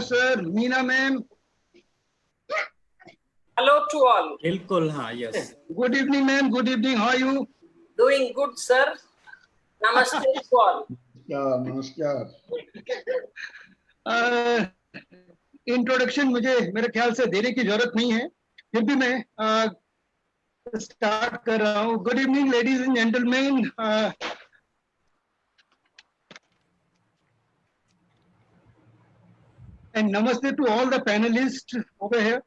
sir. Meena ma'am. Hello to all. बिल्कुल हाँ yes Good evening ma'am. Good evening. How are you? Doing good, sir. Namaste to all. नमस्कार. Introduction मुझे मेरे ख्याल से देने की जरूरत नहीं है, फिर भी मैं स्टार्ट कर रहा हूँ. Good evening ladies and gentleman. And namaste to all the panelist over here.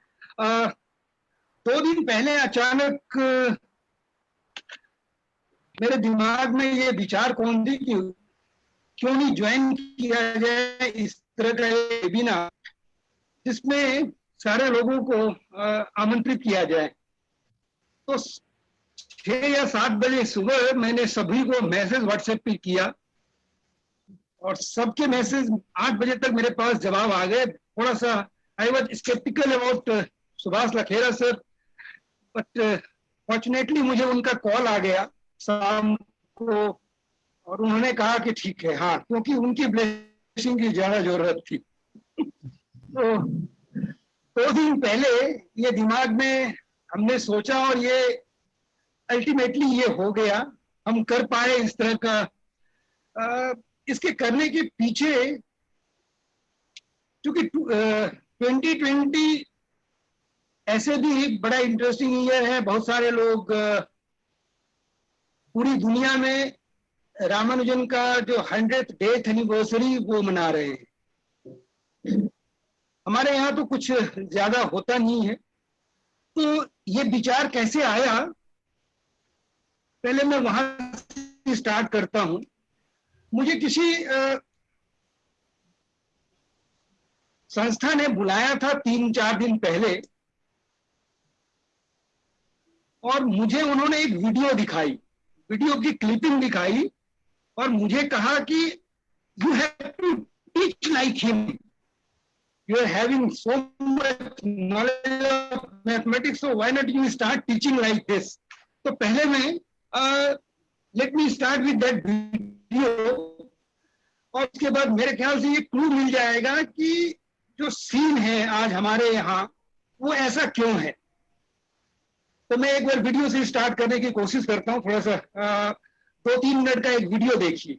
2 दिन पहले अचानक मेरे दिमाग में ये विचार कौन थी कि क्यों नहीं ज्वाइन किया जाए इस तरह का वेबिनार जिसमें सारे लोगों को आमंत्रित किया जाए. तो 6 या 7 बजे सुबह मैंने सभी को मैसेज व्हाट्सएप पे किया और सबके मैसेज 8 बजे तक मेरे पास जवाब आ गए. थोड़ा सा I was sceptical about Subhash Lakhera sir, but fortunately मुझे उनका कॉल आ गया शाम को और उन्होंने कहा कि ठीक है, हाँ, क्योंकि उनकी ब्लेसिंग की ज्यादा जरूरत थी. तो 2 दिन पहले ये दिमाग में हमने सोचा और ये अल्टीमेटली ये हो गया. हम कर पाए इस तरह का. इसके करने के पीछे क्योंकि 2020 ऐसे भी एक बड़ा इंटरेस्टिंग ईयर है. बहुत सारे लोग पूरी दुनिया में रामानुजन का जो 100th डेथ एनिवर्सरी वो मना रहे हैं. हमारे यहाँ तो कुछ ज्यादा होता नहीं है. तो ये विचार कैसे आया, पहले मैं वहां से स्टार्ट करता हूं. मुझे किसी संस्था ने बुलाया था 3-4 दिन पहले और मुझे उन्होंने एक वीडियो दिखाई, वीडियो की क्लिपिंग दिखाई और मुझे कहा कि you have to teach like him. You are having so much knowledge of mathematics, so why not you start teaching like this? तो पहले मैं let me start with that video और उसके बाद मेरे ख्याल से ये क्लू मिल जाएगा कि जो सीन है आज हमारे यहाँ वो ऐसा क्यों है. तो मैं एक बार वीडियो से स्टार्ट करने की कोशिश करता हूँ. थोड़ा सा 2-3 मिनट का एक वीडियो देखिए.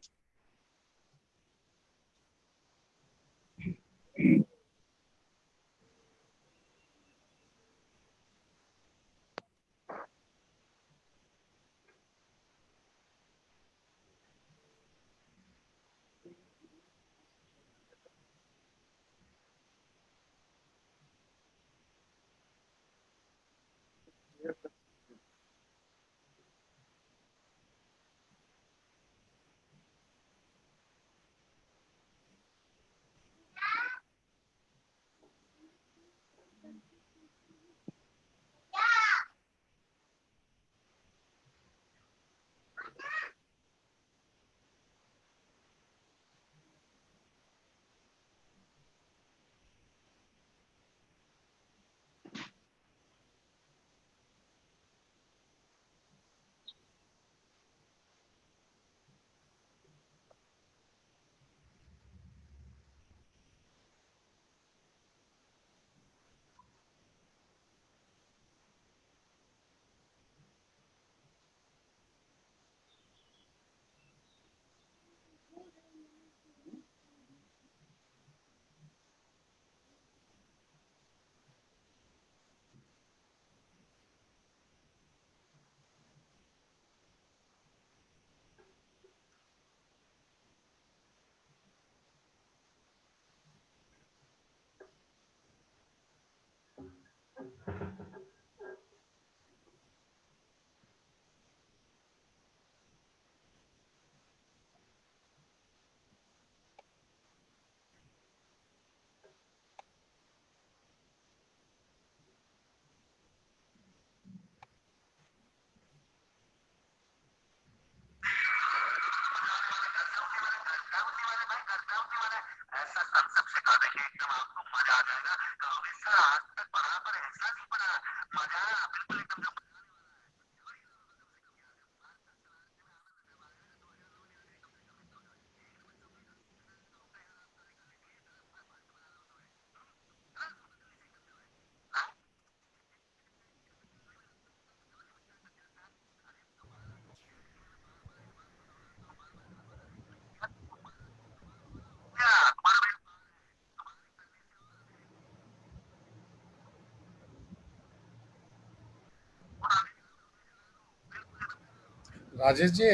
राजेश जी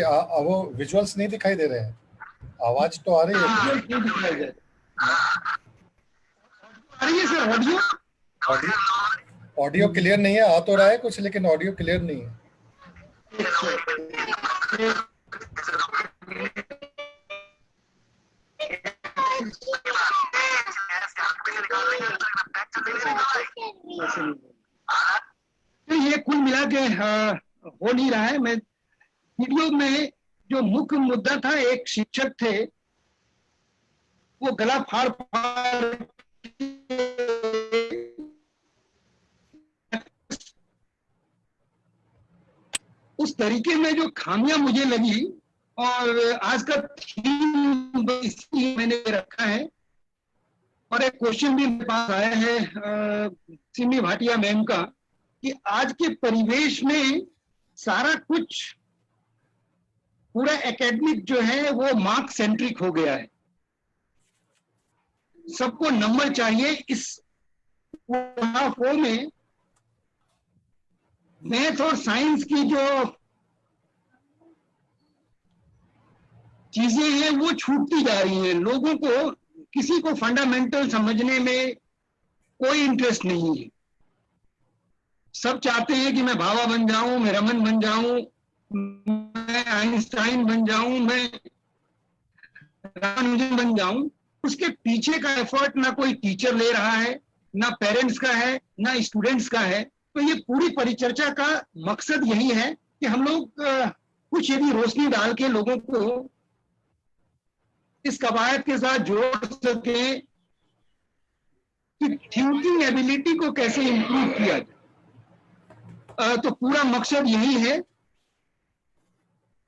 वो विजुअल्स नहीं दिखाई दे रहे हैं, आवाज तो आ रही है। आ रही है सर ऑडियो? ऑडियो क्लियर नहीं है, आ तो रहा है कुछ लेकिन ऑडियो क्लियर नहीं है। तो ये कुल मिला के हो नहीं रहा है। मैं वीडियो में जो मुख्य मुद्दा था, एक शिक्षक थे, वो गला फाड़ फाड़ उस तरीके में जो खामियां मुझे लगी, और आज का थीम इसलिए मैंने रखा है। और एक क्वेश्चन भी मेरे पास आया है सिमी भाटिया मैम का, कि आज के परिवेश में सारा कुछ पूरा एकेडमिक जो है वो मार्क सेंट्रिक हो गया है, सबको नंबर चाहिए। इस फो में मैथ और साइंस की जो चीजें हैं वो छूटती जा रही हैं। लोगों को, किसी को फंडामेंटल समझने में कोई इंटरेस्ट नहीं है। सब चाहते हैं कि मैं भाभा बन जाऊं, मैं रमन बन जाऊं, मैं आइंस्टाइन बन जाऊं, मैं रामानुजन बन जाऊं। उसके पीछे का एफर्ट ना कोई टीचर ले रहा है, ना पेरेंट्स का है, ना स्टूडेंट्स का है। तो ये पूरी परिचर्चा का मकसद यही है कि हम लोग कुछ यदि रोशनी डाल के लोगों को इस कवायद के साथ जोड़ सके कि थिंकिंग एबिलिटी को कैसे इंप्रूव किया जाए। तो पूरा मकसद यही है।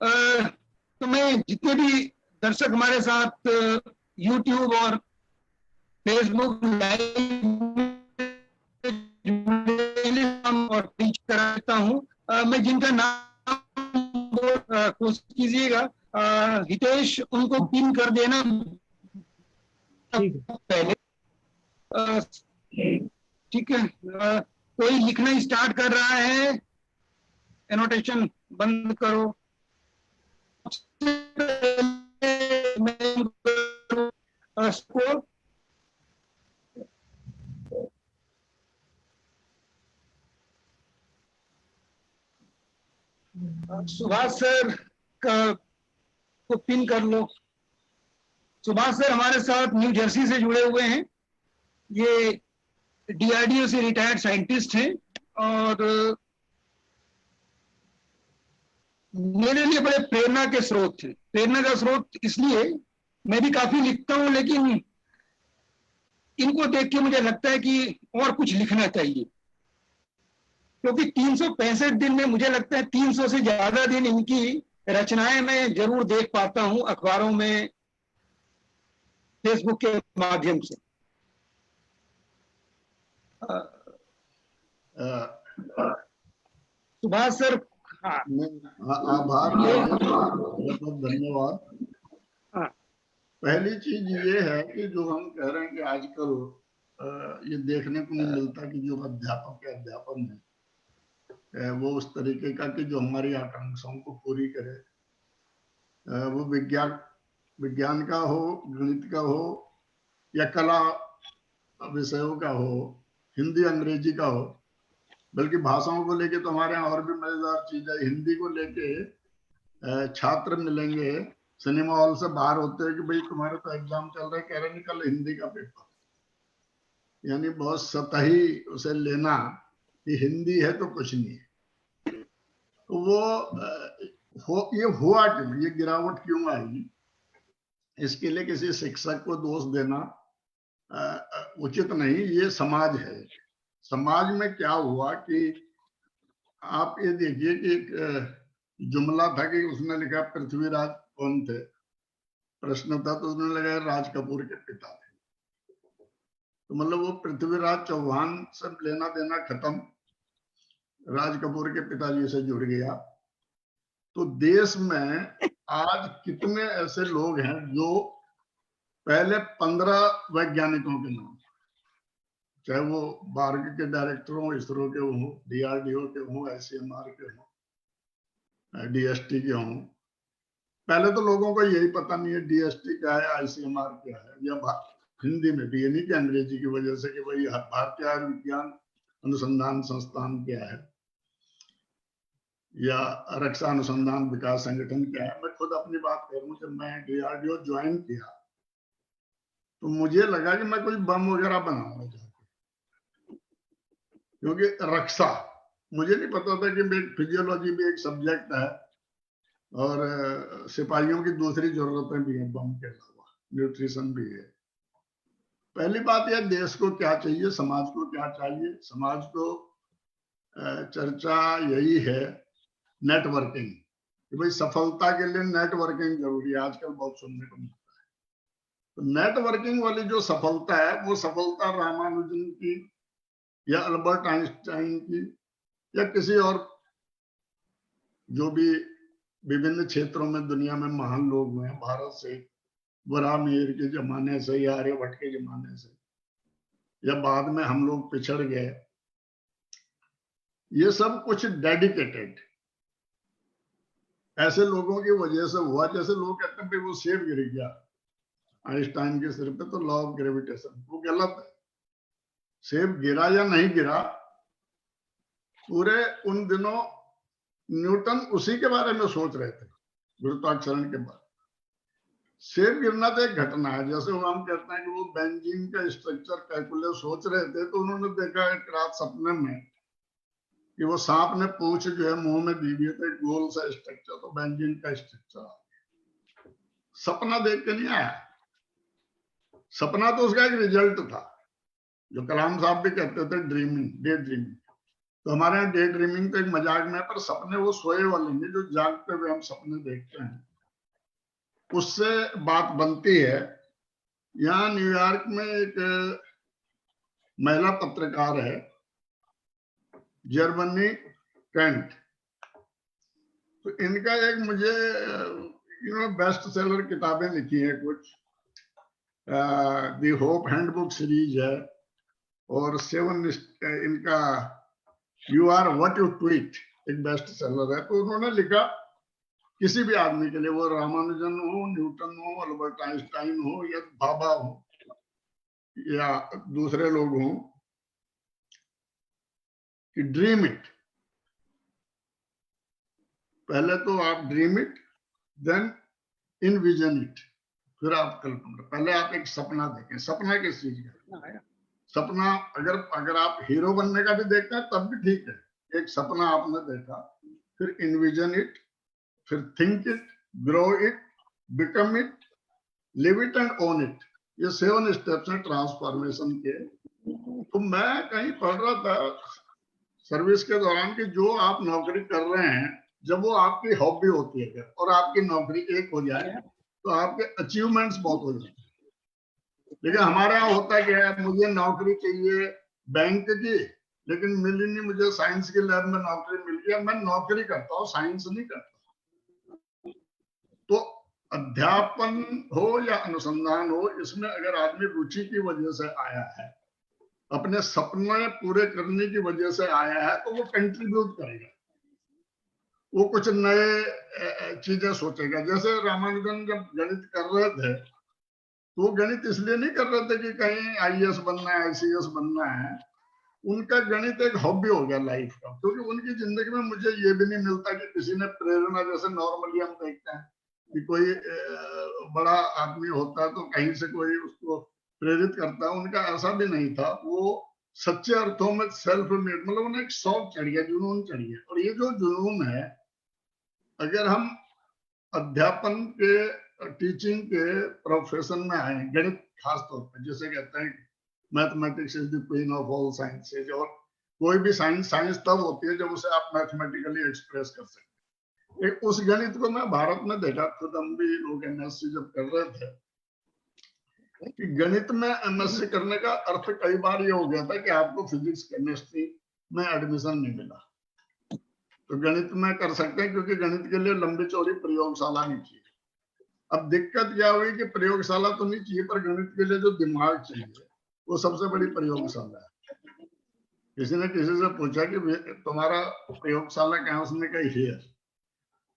तो मैं जितने भी दर्शक हमारे साथ YouTube और फेसबुक लाइव और टीच कराता हूँ, मैं जिनका नाम कोशिश कीजिएगा। हितेश, उनको पिन कर देना पहले, ठीक है। कोई लिखना स्टार्ट कर रहा है, एनोटेशन बंद करो। सुभाष सर को पिन कर लो। सुभाष सर हमारे साथ न्यू जर्सी से जुड़े हुए हैं। ये DRDO से रिटायर्ड साइंटिस्ट हैं और मेरे लिए बड़े प्रेरणा के स्रोत थे। प्रेरणा का स्रोत इसलिए, मैं भी काफी लिखता हूं, लेकिन इनको देख के मुझे लगता है कि और कुछ लिखना चाहिए, क्योंकि 365 दिन में मुझे लगता है 300 से ज्यादा दिन इनकी रचनाएं मैं जरूर देख पाता हूं, अखबारों में, फेसबुक के माध्यम से। सुभाष सर, आभार, बहुत धन्यवाद। पहली चीज ये है कि जो हम कह रहे हैं कि आजकल ये देखने को नहीं मिलता कि जो अध्यापक है, अध्यापन है वो उस तरीके का कि जो हमारी आकांक्षाओं को पूरी करे। वो विज्ञान का हो, गणित का हो, या कला विषयों का हो, हिंदी अंग्रेजी का हो। बल्कि भाषाओं को लेके तो हमारे यहाँ और भी मजेदार चीज है। हिंदी को लेके छात्र मिलेंगे सिनेमा हॉल से बाहर होते हैं कि भाई तुम्हारे तो एग्जाम चल रहा है, कह रहे निकल हिंदी का पेपर। यानी बहुत सतही उसे लेना कि हिंदी है तो कुछ नहीं है। तो वो ये हुआ क्यों, ये गिरावट क्यों आई, इसके लिए किसी शिक्षक को दोष देना उचित नहीं। ये समाज है। समाज में क्या हुआ कि आप ये देखिए कि एक जुमला था कि उसने लिखा पृथ्वीराज कौन थे, प्रश्न था तो उसने लगाया राज कपूर के पिता थे। तो मतलब वो पृथ्वीराज चौहान से लेना देना खत्म, राज कपूर के पिताजी से जुड़ गया। तो देश में आज कितने ऐसे लोग हैं जो पहले 15 वैज्ञानिकों के नाम, चाहे वो बारग के डायरेक्टर हो, इसरो के हो, DRDO के हो, ICMR के हो, डीएसटी के हों। पहले तो लोगों को यही पता नहीं है डीएसटी क्या है, आईसीएमआर क्या है, या हिंदी में भी, ये नहीं कि अंग्रेजी की वजह से कि भाई भारतीय आयुर्विज्ञान अनुसंधान संस्थान क्या है या रक्षा अनुसंधान विकास संगठन क्या है। मैं खुद अपनी बात करूं, जब मैं डीआरडीओ ज्वाइन किया तो मुझे लगा कि मैं कोई बम वगैरह बनाऊंगा जाके, क्योंकि रक्षा, मुझे नहीं पता था कि फिजियोलॉजी भी एक सब्जेक्ट है और सिपाहियों की दूसरी जरूरतें भी हैं बम के अलावा, न्यूट्रिशन भी है। पहली बात यह, देश को क्या चाहिए, समाज को क्या चाहिए। समाज को चर्चा यही है नेटवर्किंग, कि भाई सफलता के लिए नेटवर्किंग जरूरी है, आजकल बहुत सुनने को मिलता है। तो नेटवर्किंग वाली जो सफलता है, वो सफलता रामानुजन की या अल्बर्ट आइंस्टाइन की या किसी और जो भी विभिन्न क्षेत्रों में दुनिया में महान लोग हुए हैं, भारत से वराहमिहिर के जमाने से या आर्यभट्ट के जमाने से, या बाद में हम लोग पिछड़ गए, ये सब कुछ डेडिकेटेड ऐसे लोगों की वजह से हुआ। जैसे लोग कहते हैं वो सेब गिर गया आइंस्टाइन के सिर पे, तो लॉ ऑफ ग्रेविटेशन, वो गलत है। सेब गिरा या नहीं गिरा, पूरे उन दिनों न्यूटन उसी के बारे में सोच रहे थे, गुरुत्वाकर्षण के बारे में। सेब गिरना तो एक घटना है। जैसे वो हम कहते हैं कि वो बेंजीन का स्ट्रक्चर कैलकुलेट सोच रहे थे, तो उन्होंने देखा एक रात सपने में कि वो सांप ने पूंछ जो है मुंह में दी हुई, तो गोल सा स्ट्रक्चर, तो बेंजीन का स्ट्रक्चर। सपना देख के नहीं आया, सपना तो उसका एक रिजल्ट था, जो कलाम साहब भी कहते थे ड्रीमिंग, डे ड्रीमिंग। तो हमारे यहाँ डे ड्रीमिंग तो एक मजाक में है, पर सपने वो सोए वाले नहीं, जो जागते हुए हम सपने देखते हैं, उससे बात बनती है। यहाँ न्यूयॉर्क में एक महिला पत्रकार है, जर्मनी कैंट, तो इनका एक मुझे बेस्ट सेलर किताबें लिखी है कुछ, दी होप हैंडबुक सीरीज है, और 7 इनका you are what you tweet एक बेस्ट सेलर है। तो उन्होंने लिखा किसी भी आदमी के लिए, वो रामानुजन हो, न्यूटन हो, अल्बर्ट आइंस्टाइन हो, या बाबा हो, या दूसरे लोग हों, कि ड्रीम इट। पहले तो आप dream it, then envision it, फिर आप कल्पना। पहले आप एक सपना देखें। सपना किस चीज का? सपना अगर आप हीरो बनने का भी देखते हैं तब भी ठीक है, एक सपना आपने देखा, फिर इनविजन इट, फिर think it, grow it, become it, live it and own it. ये 7 स्टेप्स हैं ट्रांसफॉर्मेशन के। तो मैं कहीं पढ़ रहा था सर्विस के दौरान कि जो आप नौकरी कर रहे हैं, जब वो आपकी हॉबी होती है और आपकी नौकरी एक हो जाए, तो आपके अचीवमेंट्स बहुत हो जाते हैं। लेकिन हमारे यहाँ होता है कि मुझे नौकरी चाहिए बैंक की, लेकिन मिली नहीं, मुझे साइंस की लैब में नौकरी मिल गया, मैं नौकरी करता हूँ, साइंस नहीं करता। तो अध्यापन हो या अनुसंधान हो, इसमें अगर आदमी रुचि की वजह से आया है, अपने सपने पूरे करने की वजह से आया है, तो वो कंट्रीब्यूट करेगा, वो कुछ नए चीजें सोचेगा। जैसे रामानुजन जब गणित कर रहे थे, तो वो गणित इसलिए नहीं कर रहे थे कि कहीं आईएएस बनना है, आईसीएस बनना है। उनका गणित एक हॉबी हो गया लाइफ का, क्योंकि उनकी जिंदगी में मुझे ये भी नहीं मिलता कि किसी ने प्रेरणा, जैसे नॉर्मली हम देखते हैं कि कोई बड़ा आदमी होता है तो कहीं से कोई उसको प्रेरित करता है। उनका ऐसा भी नहीं था। वो सच्चे अर्थों में सेल्फ मेड, मतलब उन्हें एक शौक चढ़ गया, जुनून चढ़ गया। और ये जो जुनून है, अगर हम अध्यापन के, टीचिंग के प्रोफेशन में आए, गणित खास तौर पर, जैसे कहते हैं mathematics is the queen of all sciences, और कोई भी साइंस तब होती है जब उसे आप मैथमेटिकली एक्सप्रेस कर सकते हैं। उस गणित को मैं भारत में देखा, खुद हम भी लोग एमएससी जब कर रहे थे, कि गणित में एमएससी करने का अर्थ कई बार ये हो गया था कि आपको फिजिक्स केमिस्ट्री में एडमिशन नहीं मिला, तो गणित में कर सकते हैं, क्योंकि गणित के लिए लंबी चौड़ी प्रयोगशाला नहीं चाहिए। अब दिक्कत क्या हुई कि प्रयोगशाला तो नहीं चाहिए, पर गणित के लिए जो दिमाग चाहिए वो सबसे बड़ी प्रयोगशाला है। किसी ने किसी से पूछा कि तुम्हारा प्रयोगशाला कहाँ, उसने कहा हियर।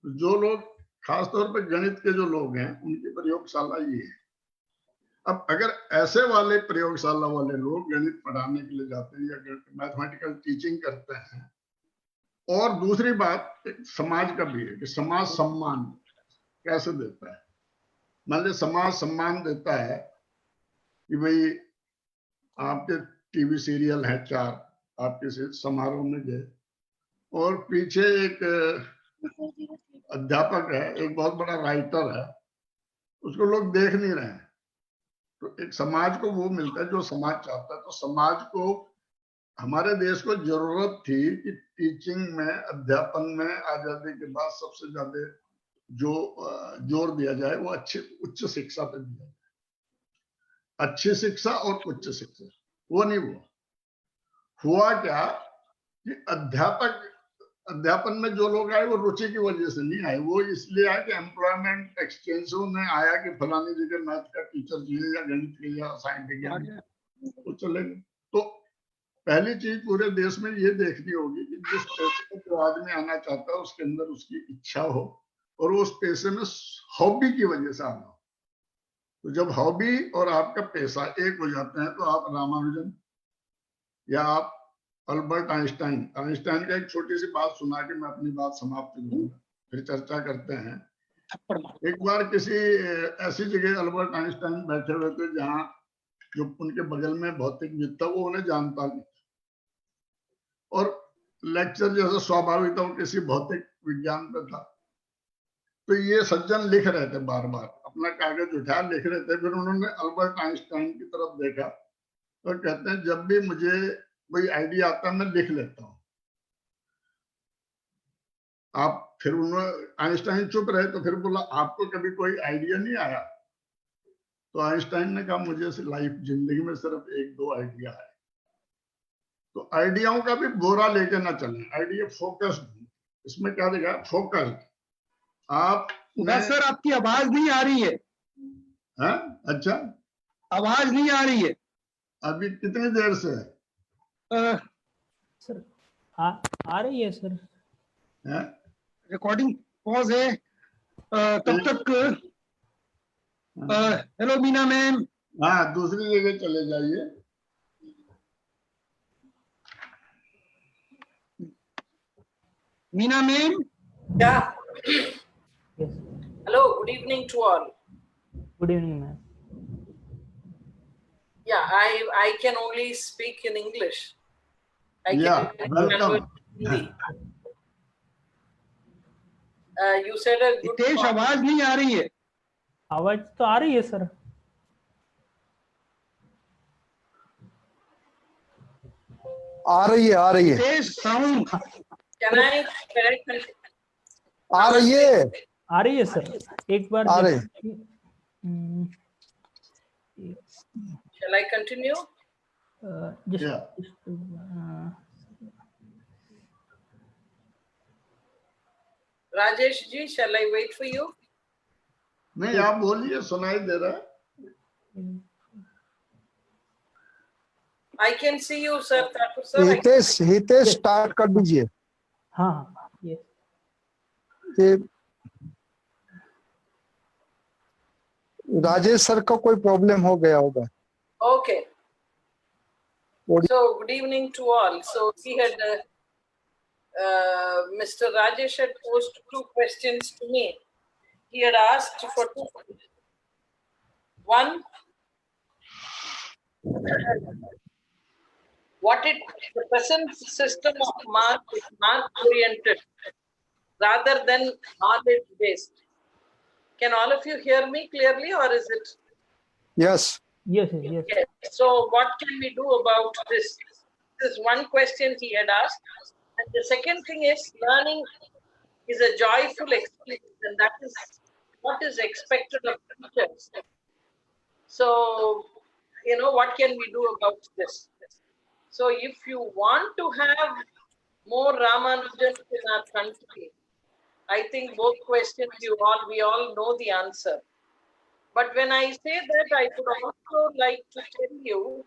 जो लोग खासतौर पर गणित के जो लोग हैं उनकी प्रयोगशाला ये है। अब अगर ऐसे वाले प्रयोगशाला वाले लोग गणित पढ़ाने के लिए जाते हैं या मैथमेटिकल टीचिंग करते हैं, और दूसरी बात समाज का भी है कि समाज सम्मान कैसे देता है। मान लीजिए समाज सम्मान देता है कि भाई आपके टीवी सीरियल है 4, आप किसी समारोह में गए और पीछे एक अध्यापक है, एक बहुत बड़ा राइटर है, उसको लोग देख नहीं रहे हैं, तो एक समाज को वो मिलता है जो समाज चाहता है। तो समाज को, हमारे देश को जरूरत थी कि टीचिंग में, अध्यापन में आजादी के बाद सबसे ज्यादा जो जोर दिया जाए वो अच्छी उच्च शिक्षा पे दिया जाए। अच्छी शिक्षा और उच्च शिक्षा, वो नहीं हुआ क्या कि अध्यापन में जो लोग आए वो रुचि की वजह से नहीं आए, वो इसलिए आए कि एम्प्लॉयमेंट एक्सचेंजों में आया कि फलानी जगह मैथ का टीचर चाहिए या गणित के या साइंस विज्ञान, वो चले गए। तो पहली चीज पूरे देश में ये देखनी होगी कि जिस पेशे में जो आदमी आना चाहता है उसके अंदर उसकी इच्छा हो और उस पेशे में हॉबी की वजह से आना हो। तो जब हॉबी और आपका पैसा एक हो जाते हैं तो आप रामानुजन या आप अल्बर्ट आइंस्टाइन का एक छोटी सी बात सुना के मैं अपनी बात समाप्त करूंगा, फिर चर्चा करते हैं। एक बार किसी ऐसी जगह अल्बर्ट आइंस्टाइन बैठे हुए थे जहां जो उनके बगल में भौतिकविद था वो उन्हें जानता नहीं, और लेक्चर जैसा स्वाभाविक था वो किसी भौतिक विज्ञान पे था। तो ये सज्जन लिख रहे थे, बार बार अपना कागज उठा लिख रहे थे। फिर उन्होंने अल्बर्ट आइंस्टाइन की तरफ देखा और कहते हैं जब भी मुझे कोई आइडिया आता है मैं लिख लेता हूँ। आप फिर उन्होंने, आइंस्टाइन चुप रहे तो फिर बोला आपको कभी कोई आइडिया नहीं आया? तो आइंस्टाइन ने कहा मुझे लाइफ जिंदगी में सिर्फ 1-2 आइडिया है। तो आइडियाओं का भी बोरा लेके ना चलें, आइडिया फोकस्ड, इसमें क्या देखा, फोकस। आप सर आपकी आवाज नहीं आ रही है। हाँ? अच्छा, आवाज नहीं आ रही है। अभी कितनी देर से है? सर आ रही है सर। रिकॉर्डिंग पॉज है। तब तक हेलो मीना मैम। हाँ, दूसरी जगह चले जाइए। Meena ma'am. Yeah. Yes. Hello, good evening to all. Good evening, ma'am. Yeah, I can only speak in English. Yeah, welcome. convert to Hindi. You said a good Hitesh point. आवाज नहीं आ रही है। आवाज तो आ रही है सर। आ रही है Hitesh sound Can I correct? आ रही है सर, एक बार आ रही। Shall I continue? Rajesh ji, shall I wait for you? नहीं, आप बोलिए, सुनाई दे रहा है। I can see you, sir. Thakur sir. Hitesh start कर दीजिए। हाँ, ये राजेश सर का कोई प्रॉब्लम हो गया होगा। Okay. So good evening to all. So he had Mr. Rajesh had posed 2 questions to me. He had asked for 2 questions. One, the present system of mark is mark oriented rather than knowledge based. Can all of you hear me clearly, or is it? Yes. yes. So what can we do about this? This is one question he had asked. And the second thing is, learning is a joyful experience, and that is what is expected of teachers. So, what can we do about this? So if you want to have more Ramanujans in our country, I think both questions we all know the answer. But when I say that, I would also like to tell you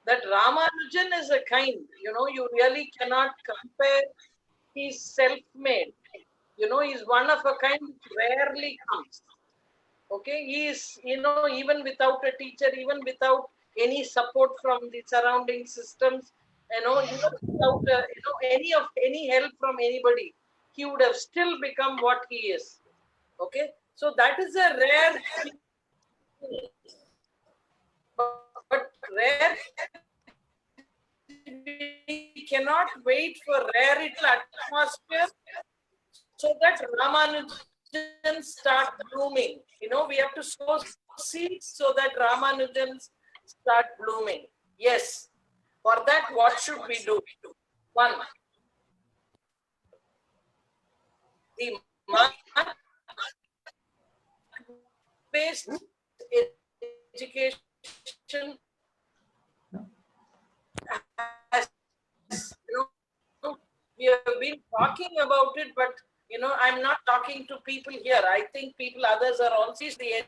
that Ramanujan is a kind, you really cannot compare. He's self-made. He's one of a kind, rarely comes. Okay, he is, even without a teacher, even without any support from the surrounding systems, even without any help from anybody, he would have still become what he is. Okay, so that is a rare thing. But rare, we cannot wait for rareal atmosphere so that Ramanujans start blooming. We have to sow seeds so that Ramanujans start blooming. Yes. For that, what should we do? One, the mark-based education has, we have been talking about it, but I'm not talking to people here. I think others are also the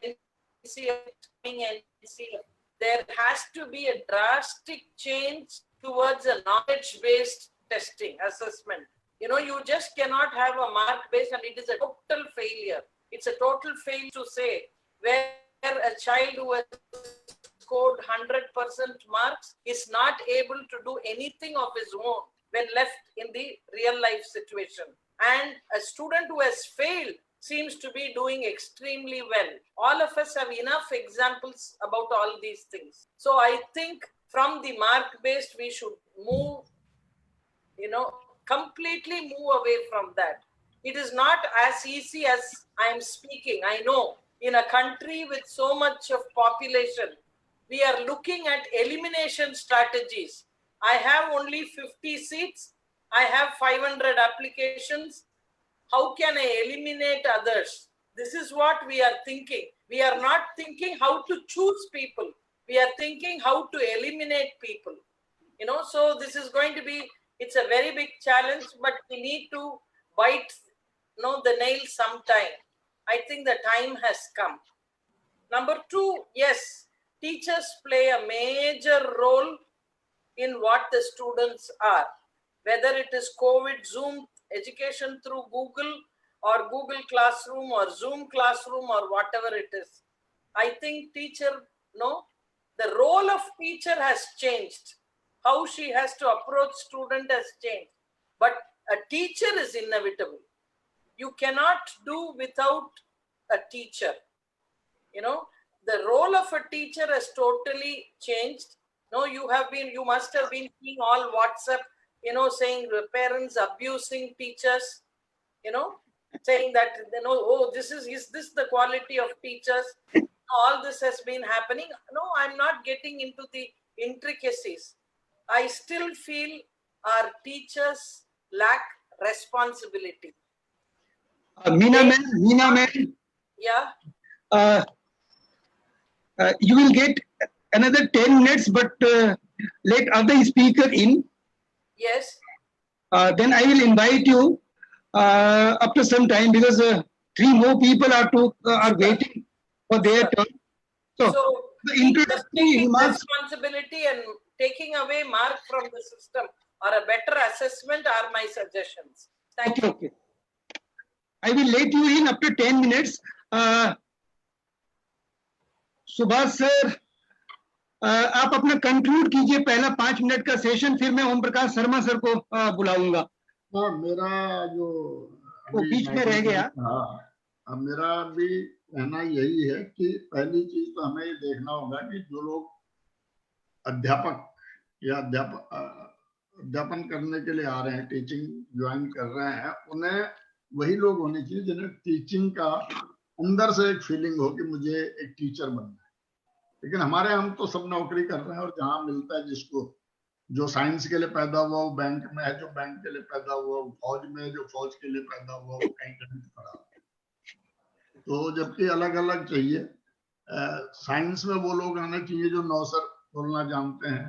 NCF. There has to be a drastic change towards a knowledge-based testing, assessment. You just cannot have a mark-based, and it is a total failure. It's a total failure to say where a child who has scored 100% marks is not able to do anything of his own when left in the real life situation. And a student who has failed seems to be doing extremely well. All of us have enough examples about all these things. So I think from the mark-based, we should move, completely move away from that. It is not as easy as I am speaking. I know in a country with so much of population, we are looking at elimination strategies. I have only 50 seats. I have 500 applications. How can I eliminate others? This is what we are thinking. We are not thinking how to choose people. We are thinking how to eliminate people. So this is going to be, it's a very big challenge, but we need to bite the nail sometime. I think the time has come. Number two, yes, teachers play a major role in what the students are. Whether it is COVID, Zoom, education through Google or Google Classroom or Zoom Classroom or whatever it is. I think the role of teacher has changed. How she has to approach student has changed. But a teacher is inevitable. You cannot do without a teacher. The role of a teacher has totally changed. You must have been seeing all WhatsApp, saying parents abusing teachers, saying that, oh, is this the quality of teachers? All this has been happening. No, I'm not getting into the intricacies. I still feel our teachers lack responsibility. Meena ma'am. Yeah. You will get another 10 minutes, but let other speaker in. Yes. Then I will invite you after some time, because 3 more people are waiting for their turn. So the introductory remarks. Responsibility and taking away mark from the system or a better assessment are my suggestions. Thank you. Okay. I will let you in up to 10 minutes. Subhash sir, आप अपना conclude कीजिए पहला 5 minute का session, फिर मैं ओम Prakash Sharma sir को बुलाऊंगा। हाँ, मेरा जो वो बीच में रह गया। हाँ, मेरा भी कहना यही है कि पहली चीज तो हमें ये देखना होगा कि जो लोग अध्यापक या अध्यापन करने के लिए आ रहे हैं, टीचिंग ज्वाइन कर रहे हैं, उन्हें वही लोग होने चाहिए जिन्हें टीचिंग का अंदर से एक फीलिंग हो कि मुझे एक टीचर बनना है। लेकिन हमारे हम तो सब नौकरी कर रहे हैं, और जहां मिलता है जिसको, जो साइंस के लिए पैदा हुआ वो बैंक में है, जो बैंक के लिए पैदा हुआ वो फौज में, जो फौज के लिए पैदा हुआ वो कहीं कहीं पड़ा। तो जबकि अलग अलग चाहिए। साइंस में वो लोग आने चाहिए जो नो सर बोलना जानते हैं,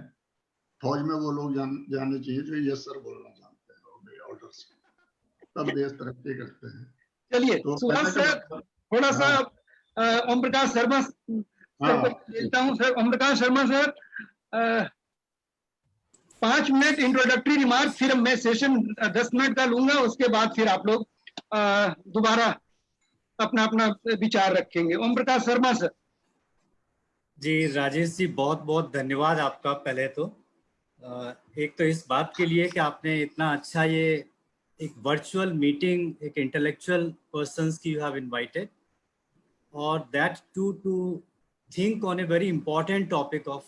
फौज में वो लोग जाने चाहिए जो यस सर बोलना जानते हैं, ऑर्डर से, तब देश तरक्की करते हैं। चलिए थोड़ा सा ओम प्रकाश शर्मा सर को देता हूँ। Sir Om Prakash Sharma sir, 5 minute introductory remark, फिर मैं सेशन 10 मिनट का लूंगा, उसके बाद फिर आप लोग दोबारा अपना अपना विचार रखेंगे। ओम प्रकाश शर्मा सर। जी राजेश जी, बहुत बहुत धन्यवाद आपका। पहले तो एक तो इस बात के लिए कि आपने इतना अच्छा ये एक वर्चुअल मीटिंग एक इंटेलेक्चुअल पर्सन्स की यू हैव इनवाइटेड, और that to think on a very important topic of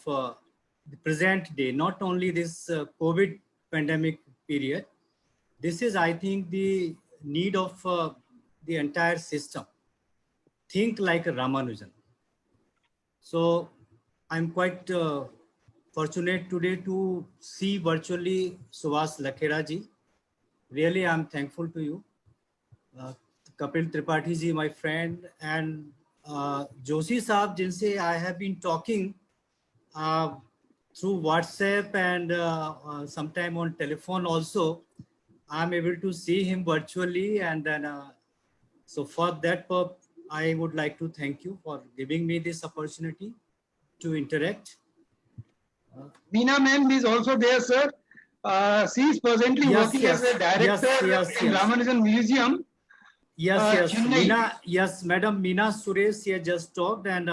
the present day, not only this COVID pandemic period. This is, I think, the need of the entire system. Think like Ramanujan. So I'm quite fortunate today to see virtually Subhas Lakhera ji. Really, I'm thankful to you. Kapil Tripathi ji, my friend, and Joshi Saab, jinse I have been talking through WhatsApp and sometime on telephone also. I'm able to see him virtually, and then so for that purpose, I would like to thank you for giving me this opportunity to interact. Meena ma'am is also there, sir. She is presently working as a director in Ramanujan Museum. Yes, Chennai. Madam Meena Suresh here just talked, and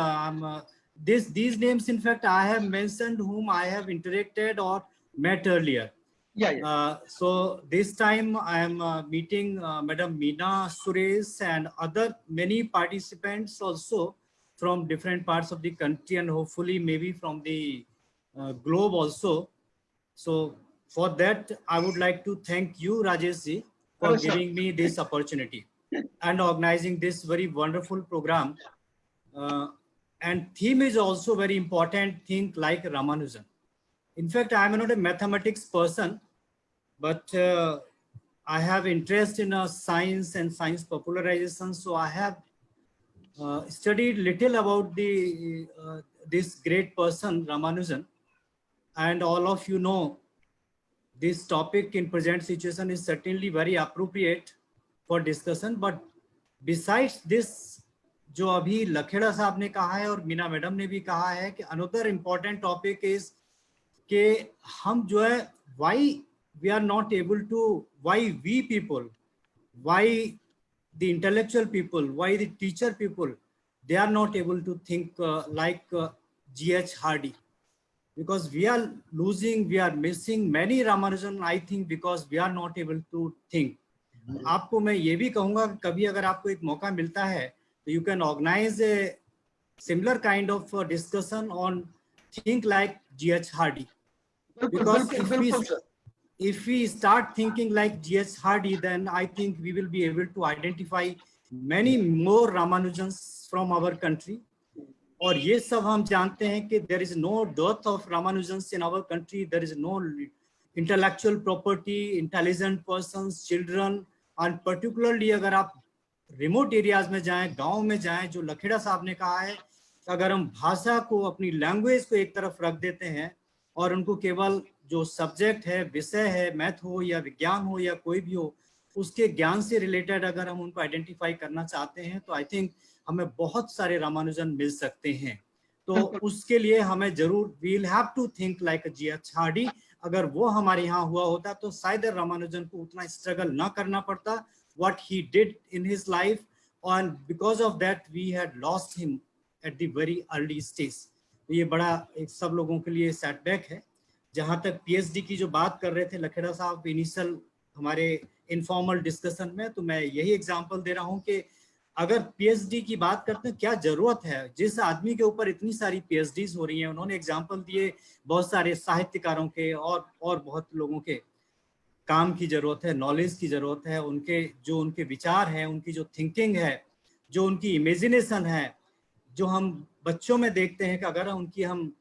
these names, in fact, I have mentioned whom I have interacted or met earlier. Yeah. So this time I am meeting Madam Meena Suresh and other many participants also from different parts of the country, and hopefully maybe from the globe also. So for that, I would like to thank you, Rajesh ji, for giving me this opportunity and organizing this very wonderful program. And theme is also very important. Think like Ramanujan. In fact, I am not a mathematics person, but I have interest in science and science popularization. So I have studied little about the this great person Ramanujan, and all of you know this topic in present situation is certainly very appropriate for discussion. But besides this, जो अभी लखेड़ा साहब ने कहा है और Meena madam ने भी कहा है कि another important topic is कि हम जो है why we are not able to, why we people, why the intellectual people, why the teacher people, they are not able to think like G.H. Hardy, because we are losing, we are missing many Ramanujan, I think, because we are not able to think. आपको मैं ये भी कहूँगा कि कभी अगर आपको एक मौका मिलता है तो you can organize a similar kind of discussion on think like G.H. Hardy, because if we start thinking like G.H. Hardy, then I think we will be able to identify many more Ramanujans from our country. और ये सब हम जानते हैं कि there is no dearth of Ramanujans in our country. There is no intellectual property, intelligent persons, children, and particularly अगर आप remote areas में जाएं, गांव में जाएं, जो लखेड़ा साहब ने कहा है, अगर हम भाषा को, अपनी लैंग्वेज को एक तरफ रख देते हैं और उनको केवल जो सब्जेक्ट है, विषय है, मैथ हो या विज्ञान हो या कोई भी हो, उसके ज्ञान से रिलेटेड अगर हम उनको आइडेंटिफाई करना चाहते हैं तो आई थिंक हमें बहुत सारे रामानुजन मिल सकते हैं। तो उसके लिए हमें जरूर we will have to think like G.H. Hardy। अगर वो हमारे यहाँ हुआ होता तो शायद रामानुजन को उतना स्ट्रगल ना करना पड़ता what he did in his life, and because of that we had lost him at the very early stage। तो ये बड़ा एक सब लोगों के लिए सेटबैक है। जहाँ तक PhD की जो बात कर रहे थे लखेड़ा साहब इनिशियल हमारे इनफॉर्मल डिस्कशन में, तो मैं यही एग्जांपल दे रहा हूँ कि अगर PhD की बात करते हैं क्या जरूरत है, जिस आदमी के ऊपर इतनी सारी PhDs हो रही हैं, उन्होंने एग्जांपल दिए बहुत सारे साहित्यकारों के और बहुत लोगों के, काम की जरूरत है, नॉलेज की जरूरत है, उनके जो उनके विचार हैं, उनकी जो थिंकिंग है, जो उनकी इमेजिनेशन है, जो हम बच्चों में देखते हैं कि अगर उनकी हम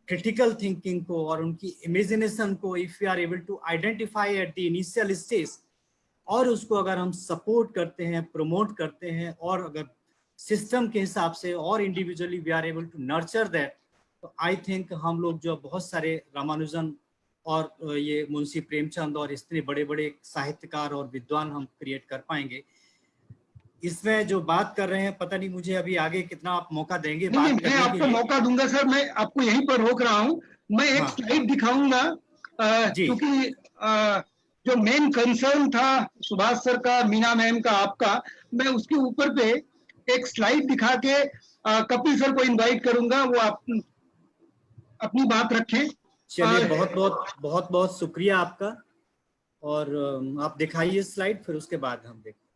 क्रिटिकल थिंकिंग को और उनकी इमेजिनेशन को if we are able to identify at the initial stage और उसको अगर हम सपोर्ट करते हैं, प्रमोट करते हैं, और अगर सिस्टम के हिसाब से और individually we are able to nurture that, तो आई थिंक हम लोग जो बहुत सारे रामानुजन और ये मुंशी प्रेमचंद और इतने बड़े बड़े साहित्यकार और विद्वान हम क्रिएट कर पाएंगे। इसमें जो बात कर रहे हैं, पता नहीं मुझे अभी आगे कितना आप मौका देंगे? नहीं, मैं आपको मौका दूंगा सर, मैं आपको यहीं पर रोक रहा हूँ। मैं एक स्लाइड दिखाऊंगा, क्योंकि जो मेन कंसर्न था सुभाष सर का, मीना मैम का, आपका, मैं उसके ऊपर पे एक स्लाइड दिखा के कपिल सर को इनवाइट करूंगा, वो आप अपनी बात रखें। चलिए, बहुत बहुत शुक्रिया आपका। और आप दिखाइए स्लाइड, फिर उसके बाद हम देखें।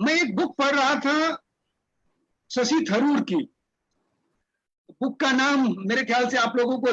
मैं एक बुक पढ़ रहा था शशि थरूर की। बुक का नाम मेरे ख्याल से आप लोगों को